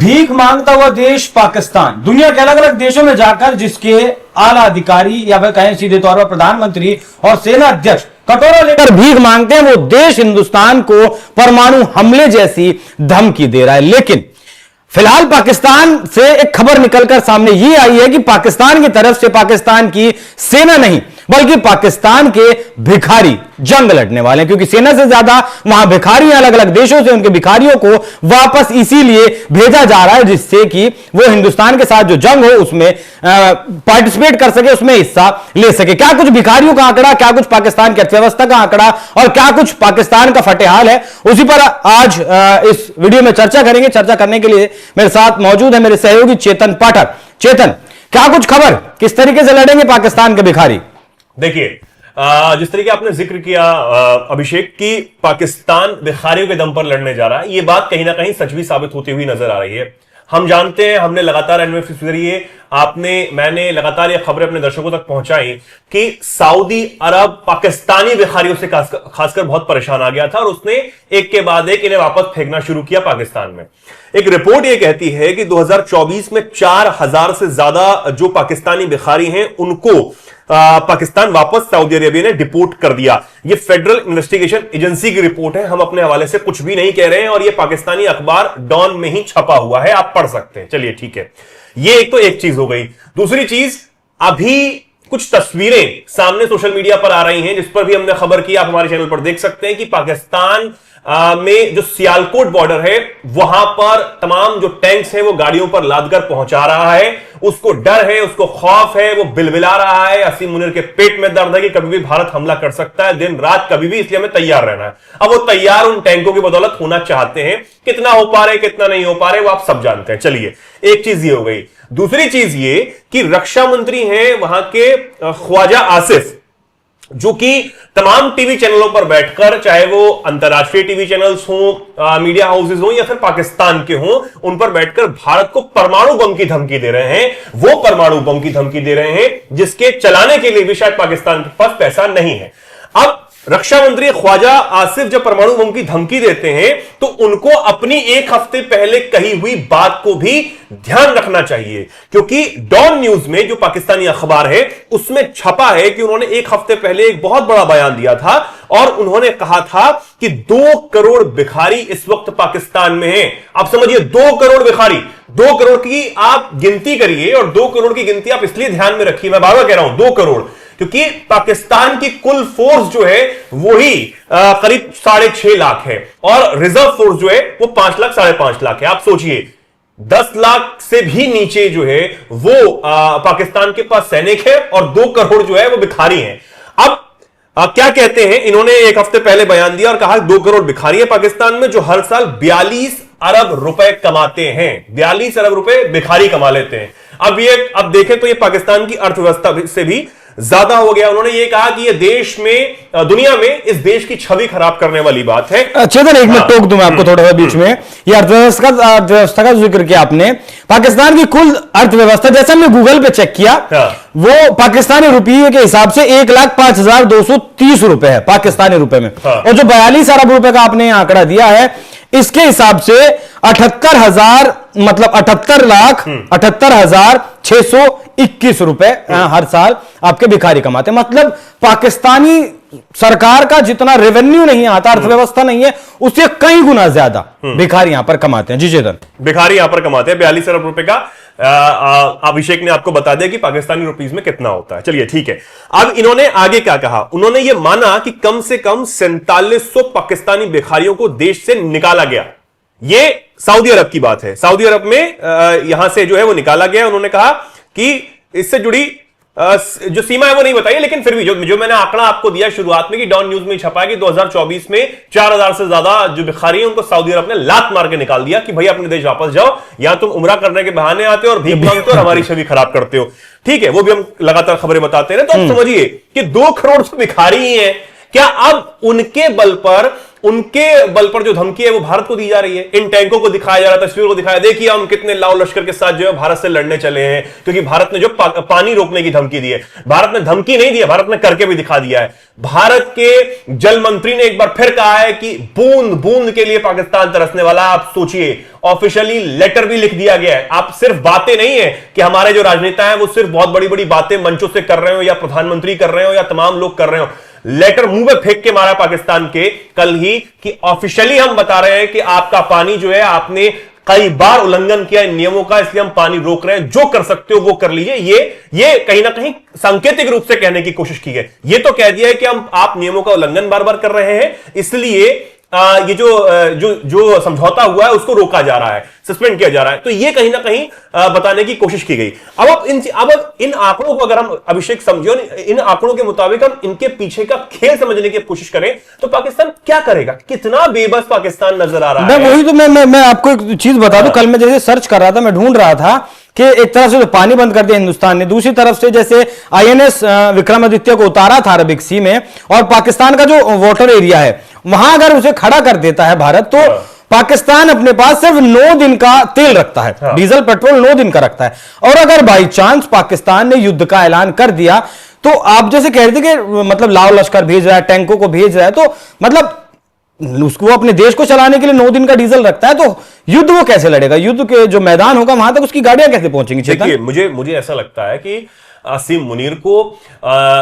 भीख मांगता हुआ देश पाकिस्तान दुनिया के अलग अलग देशों में जाकर जिसके आला अधिकारी या फिर कहें सीधे तौर पर प्रधानमंत्री और सेना अध्यक्ष कटोरा लेकर भीख मांगते हैं, वो देश हिंदुस्तान को परमाणु हमले जैसी धमकी दे रहा है। लेकिन फिलहाल पाकिस्तान से एक खबर निकलकर सामने ये आई है कि पाकिस्तान की तरफ से पाकिस्तान की सेना नहीं बल्कि पाकिस्तान के भिखारी जंग लड़ने वाले हैं, क्योंकि सेना से ज्यादा वहां भिखारी अलग अलग देशों से उनके भिखारियों को वापस इसीलिए भेजा जा रहा है जिससे कि वो हिंदुस्तान के साथ जो जंग हो उसमें पार्टिसिपेट कर सके, उसमें हिस्सा ले सके। क्या कुछ भिखारियों का आंकड़ा, क्या कुछ पाकिस्तान की अर्थव्यवस्था का आंकड़ा और क्या कुछ पाकिस्तान का फतेहाल है, उसी पर आज इस वीडियो में चर्चा करेंगे। चर्चा करने के लिए मेरे साथ मौजूद है मेरे सहयोगी चेतन पाठक। चेतन, क्या कुछ खबर, किस तरीके से लड़ेंगे पाकिस्तान के भिखारी? देखिए, जिस तरीके आपने जिक्र किया अभिषेक की पाकिस्तान भिखारियों के दम पर लड़ने जा रहा है, यह बात कहीं ना कहीं सच भी साबित होती हुई नजर आ रही है। हम जानते हैं, हमने लगातार एनएफसी के जरिए मैंने लगातार ये खबरें अपने दर्शकों तक पहुंचाई कि सऊदी अरब पाकिस्तानी भिखारियों से खासकर बहुत परेशान आ गया था और उसने एक के बाद एक इन्हें वापस फेंकना शुरू किया पाकिस्तान में। एक रिपोर्ट ये कहती है कि 2024 में 4000 से ज्यादा जो पाकिस्तानी भिखारी हैं उनको पाकिस्तान वापस सऊदी अरेबिया ने डिपोर्ट कर दिया। ये फेडरल इन्वेस्टिगेशन एजेंसी की रिपोर्ट है, हम अपने हवाले से कुछ भी नहीं कह रहे हैं और ये पाकिस्तानी अखबार डॉन में ही छपा हुआ है, आप पढ़ सकते हैं। चलिए ठीक है, ये एक चीज हो गई। दूसरी चीज, अभी कुछ तस्वीरें सामने सोशल मीडिया पर आ रही हैं जिस पर भी हमने खबर की, आप हमारे चैनल पर देख सकते हैं कि पाकिस्तान में जो सियालकोट बॉर्डर है वहां पर तमाम जो टैंक्स हैं वो गाड़ियों पर लादकर पहुंचा रहा है। उसको डर है, उसको खौफ है, वो बिलबिला रहा है। असीम मुनीर के पेट में दर्द है कि कभी भी भारत हमला कर सकता है, दिन रात कभी भी, इसलिए हमें तैयार रहना है। अब वो तैयार उन टैंकों की बदौलत होना चाहते हैं। कितना हो पा रहे कितना नहीं हो पा रहे वो आप सब जानते हैं। चलिए, एक चीज ये हो गई। दूसरी चीज ये कि रक्षा मंत्री हैं वहां के ख्वाजा आसिफ, जो कि तमाम टीवी चैनलों पर बैठकर, चाहे वो अंतरराष्ट्रीय टीवी चैनल्स हों, मीडिया हाउसेस हों या फिर पाकिस्तान के हों, उन पर बैठकर भारत को परमाणु बम की धमकी दे रहे हैं। वो परमाणु बम की धमकी दे रहे हैं जिसके चलाने के लिए भी शायद पाकिस्तान के पास पैसा नहीं है। अब रक्षा मंत्री ख्वाजा आसिफ जब परमाणु बम की धमकी देते हैं तो उनको अपनी एक हफ्ते पहले कही हुई बात को भी ध्यान रखना चाहिए, क्योंकि डॉन न्यूज में जो पाकिस्तानी अखबार है उसमें छपा है कि उन्होंने एक हफ्ते पहले एक बहुत बड़ा बयान दिया था और उन्होंने कहा था कि 2 करोड़ भिखारी इस वक्त पाकिस्तान में हैं। आप समझिए, 2 करोड़ भिखारी, 2 करोड़ की आप गिनती करिए और 2 करोड़ की गिनती आप इसलिए ध्यान में रखिए, मैं बार बार कह रहा हूं 2 करोड़, क्योंकि पाकिस्तान की कुल फोर्स जो है वही करीब 6.5 लाख है और रिजर्व फोर्स जो है वो 5 लाख 5.5 लाख है। आप सोचिए, 10 लाख से भी नीचे जो है वो पाकिस्तान के पास सैनिक है और 2 करोड़ जो है वो भिखारी हैं। अब क्या कहते हैं, इन्होंने एक हफ्ते पहले बयान दिया और कहा 2 करोड़ भिखारी है पाकिस्तान में जो हर साल 42 अरब रुपए कमाते हैं। 42 अरब रुपए भिखारी कमा लेते हैं। अब देखें तो ये पाकिस्तान की अर्थव्यवस्था से भी ज्यादा हो गया। उन्होंने ये कहा कि ये देश में, दुनिया में इस देश की छवि खराब करने वाली बात है। चेतन, एक मिनट टोक दूं मैं आपको थोड़ा सा बीच में। ये अर्थव्यवस्था का जिक्र किया आपने। पाकिस्तान की कुल अर्थव्यवस्था, जैसे हमने गूगल पे चेक किया, वो पाकिस्तानी रुपये के हिसाब से 1,05,230 रुपए है पाकिस्तानी रुपए में। और जो 42 अरब रुपए का आपने आंकड़ा दिया है, इसके हिसाब से 78,000 मतलब 78,621 रुपए हर साल आपके भिखारी कमाते। मतलब पाकिस्तानी सरकार का जितना रेवेन्यू नहीं आता, अर्थव्यवस्था नहीं है, उससे कई गुना ज्यादा भिखारी यहां पर कमाते हैं। जी चेतन, भिखारी यहां पर कमाते हैं 42 अरब रुपए का। अभिषेक ने आपको बता दिया कि पाकिस्तानी रुपीस में कितना होता है। चलिए ठीक है, अब इन्होंने आगे क्या कहा, उन्होंने यह माना कि कम से कम 4700 पाकिस्तानी भिखारियों को देश से निकाला गया। यह सऊदी अरब की बात है। सऊदी अरब में यहां से जो है वो निकाला गया। उन्होंने कहा कि इससे जुड़ी जो सीमा है वो नहीं बताई, लेकिन फिर भी जो मैंने आंकड़ा आपको दिया शुरुआत में कि डॉन न्यूज में छपा है कि 2024 में 4000 से ज्यादा जो भिखारी हैं उनको सऊदी अरब ने लात मार के निकाल दिया कि भाई अपने देश वापस जाओ, यहां तुम उम्रा करने के बहाने आते हो और भीख मांगते हो और हमारी छवि खराब करते हो। ठीक है, वो भी हम लगातार खबरें बताते हैं। तो आप समझिए कि 2 करोड़ भिखारी ही हैं। क्या अब उनके बल पर उनके बल पर जो धमकी है वो भारत को दी जा रही है। इन टैंकों को दिखाया जा रहा है, तस्वीरों को दिखाया, देखिए हम कितने लाव लश्कर के साथ जो है भारत से लड़ने चले हैं, क्योंकि भारत ने जो पानी रोकने की धमकी दी है, भारत ने धमकी नहीं दी है, भारत ने करके भी दिखा दिया है। भारत के जल मंत्री ने एक बार फिर कहा है कि बूंद बूंद के लिए पाकिस्तान तरसने वाला। आप सोचिए, ऑफिशियली लेटर भी लिख दिया गया है। आप सिर्फ बातें नहीं है कि हमारे जो राजनेता हैं वो सिर्फ बहुत बड़ी बड़ी बातें मंचों से कर रहे हो, या प्रधानमंत्री कर रहे हो, या तमाम लोग कर रहे हो। लेटर मुंह पे फेंक के मारा पाकिस्तान के कल ही कि ऑफिशियली हम बता रहे हैं कि आपका पानी जो है, आपने कई बार उल्लंघन किया इन नियमों का, इसलिए हम पानी रोक रहे हैं, जो कर सकते हो वो कर लीजिए। ये कहीं ना कहीं सांकेतिक रूप से कहने की कोशिश की है। ये तो कह दिया है कि आप नियमों का उल्लंघन बार बार कर रहे हैं, इसलिए ये जो समझौता हुआ है उसको रोका जा रहा है, सस्पेंड किया जा रहा है। तो ये कहीं ना कहीं बताने की कोशिश की गई। अब इन आंकड़ों को अगर हम अभिषेक समझो, इन आंकड़ों के मुताबिक हम इनके पीछे का खेल समझने की कोशिश करें तो पाकिस्तान क्या करेगा? कितना बेबस पाकिस्तान नजर आ रहा है। वही तो मैं आपको एक चीज बता दूं, कल मैं जैसे सर्च कर रहा था, मैं ढूंढ रहा था कि एक तरफ से तो पानी बंद कर दिया हिंदुस्तान ने, दूसरी तरफ से जैसे आईएनएस विक्रमादित्य को उतारा था अरबिक सी में, और पाकिस्तान का जो वाटर एरिया है वहां अगर उसे खड़ा कर देता है भारत, तो पाकिस्तान अपने पास सिर्फ 9 दिन का तेल रखता है, डीजल पेट्रोल 9 दिन का रखता है। और अगर बाई चांस पाकिस्तान ने युद्ध का ऐलान कर दिया, तो आप जैसे कह रहे थे कि मतलब लाव लश्कर भेज रहा है, टैंकों को भेज रहा है, तो मतलब उसको अपने देश को चलाने के लिए 9 दिन का डीजल रखता है, तो युद्ध वो कैसे लड़ेगा? युद्ध के जो मैदान होगा वहां तक उसकी गाड़ियां कैसे पहुंचेंगी? देखिए, मुझे ऐसा लगता है कि आसिम मुनीर को,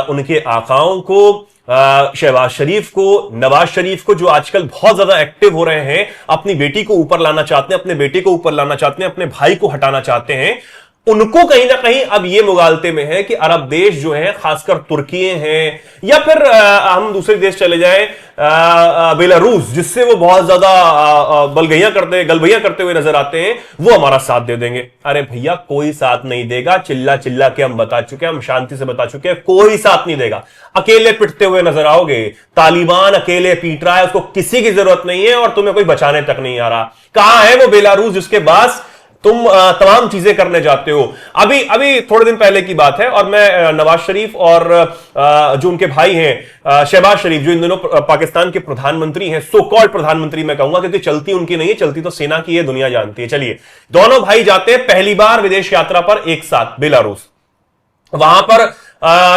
उनके आकाओं को, शहबाज शरीफ को, नवाज शरीफ को, जो आजकल बहुत ज्यादा एक्टिव हो रहे हैं, अपनी बेटी को ऊपर लाना चाहते हैं, अपने बेटे को ऊपर लाना चाहते हैं, अपने भाई को हटाना चाहते हैं, उनको कहीं ना कहीं अब ये मुगालते में है कि अरब देश जो हैं, खासकर तुर्की हैं, या फिर हम दूसरे देश चले जाएं, बेलारूस, जिससे वो बहुत ज्यादा गलबैया करते हुए नजर आते हैं, वो हमारा साथ दे देंगे। अरे भैया, कोई साथ नहीं देगा। चिल्ला चिल्ला के हम बता चुके हैं, हम शांति से बता चुके हैं, कोई साथ नहीं देगा। अकेले पिटते हुए नजर आओगे। तालिबान अकेले पीट रहा है, उसको किसी की जरूरत नहीं है, और तुम्हें कोई बचाने तक नहीं आ रहा। कहां है वो बेलारूस जिसके पास तुम तमाम चीजें करने जाते हो? अभी थोड़े दिन पहले की बात है, और मैं नवाज शरीफ और जो उनके भाई हैं शहबाज शरीफ, जो इन दिनों पाकिस्तान के प्रधानमंत्री हैं, सो कॉल्ड प्रधानमंत्री मैं कहूंगा, क्योंकि चलती उनकी नहीं है, चलती तो सेना की है, दुनिया जानती है। चलिए, दोनों भाई जाते हैं पहली बार विदेश यात्रा पर एक साथ बेलारूस। वहां पर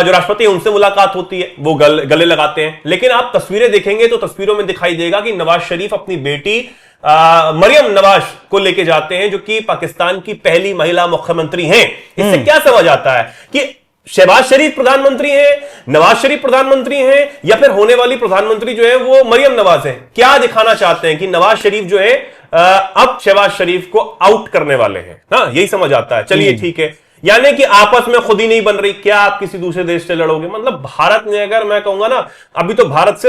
जो राष्ट्रपति है उनसे मुलाकात होती है, वो गले लगाते हैं। लेकिन आप तस्वीरें देखेंगे तो तस्वीरों में दिखाई देगा कि नवाज शरीफ अपनी बेटी मरियम नवाज को लेके जाते हैं, जो कि पाकिस्तान की पहली महिला मुख्यमंत्री हैं। इससे क्या समझ आता है कि शहबाज शरीफ प्रधानमंत्री हैं, नवाज शरीफ प्रधानमंत्री हैं, या फिर होने वाली प्रधानमंत्री जो है वो मरियम नवाज है? क्या दिखाना चाहते हैं कि नवाज शरीफ जो है अब शहबाज शरीफ को आउट करने वाले हैं? हाँ, यही समझ आता है। चलिए ठीक है, यानी कि आपस में खुद ही नहीं बन रही, क्या आप किसी दूसरे देश से लड़ोगे? मतलब भारत ने, अगर मैं कहूंगा ना, अभी तो भारत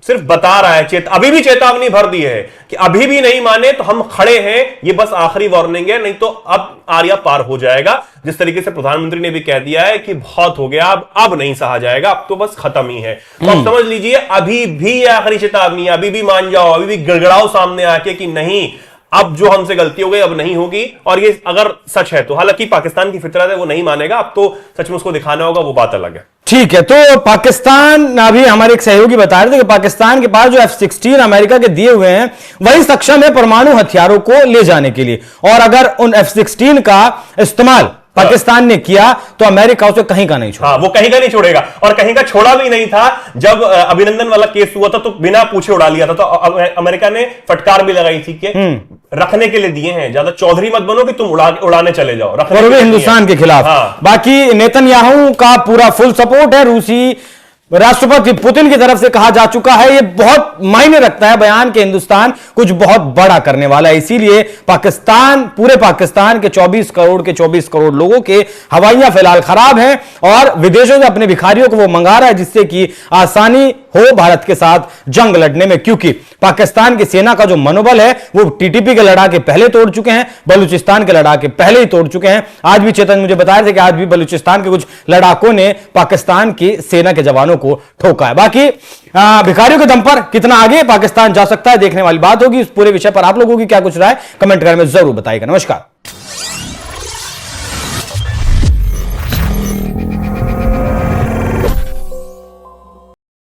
सिर्फ बता रहा है, अभी भी चेतावनी भर दी है कि अभी भी नहीं माने तो हम खड़े हैं, ये बस आखिरी वार्निंग है, नहीं तो अब आर्या पार हो जाएगा। जिस तरीके से प्रधानमंत्री ने भी कह दिया है कि बहुत हो गया, अब नहीं सहा जाएगा, अब तो बस खत्म ही है। तो आप समझ लीजिए, अभी भी आखिरी चेतावनी है, अभी भी मान जाओ, अभी भी गड़गड़ाओ सामने आके कि नहीं, अब जो हमसे गलती हो गई अब नहीं होगी। और ये अगर सच है तो, हालांकि पाकिस्तान की फितरत है, वो नहीं मानेगा, अब तो सच में उसको दिखाना होगा, वो बात अलग है। ठीक है, तो पाकिस्तान, अभी हमारे एक सहयोगी बता रहे थे कि पाकिस्तान के पास जो F-16 अमेरिका के दिए हुए हैं वही सक्षम है परमाणु हथियारों को ले जाने के लिए, और अगर उन F-16 का इस्तेमाल पाकिस्तान ने किया तो अमेरिका उसे कहीं का नहीं छोड़ा। हाँ, वो कहीं का नहीं छोड़ेगा, और कहीं का छोड़ा भी नहीं था। जब अभिनंदन वाला केस हुआ था तो बिना पूछे उड़ा लिया था, तो अमेरिका ने फटकार भी लगाई थी कि रखने के लिए दिए हैं, ज्यादा चौधरी मत बनो कि तुम उड़ाने चले जाओ, और वे हिंदुस्तान के खिलाफ। हाँ। बाकी नेतन्याहू का पूरा फुल सपोर्ट है। रूसी राष्ट्रपति पुतिन की तरफ से कहा जा चुका है, यह बहुत मायने रखता है बयान के हिंदुस्तान कुछ बहुत बड़ा करने वाला है। इसीलिए पाकिस्तान, पूरे पाकिस्तान के 24 करोड़ लोगों के हवाइयां फिलहाल खराब हैं, और विदेशों से अपने भिखारियों को वो मंगा रहा है, जिससे कि आसानी हो भारत के साथ जंग लड़ने में। क्योंकि पाकिस्तान की सेना का जो मनोबल है वो टीटीपी के लड़ाके पहले तोड़ चुके हैं, बलूचिस्तान के लड़ाके पहले ही तोड़ चुके हैं। आज भी चेतन मुझे बता रहे थे कि आज भी बलूचिस्तान के कुछ लड़ाकों ने पाकिस्तान की सेना के जवानों को ठोका है। बाकी भिखारियों के दम पर कितना आगे पाकिस्तान जा सकता है, देखने वाली बात होगी। इस पूरे विषय पर आप लोगों की क्या कुछ राय, कमेंट करने में जरूर बताइएगा। नमस्कार।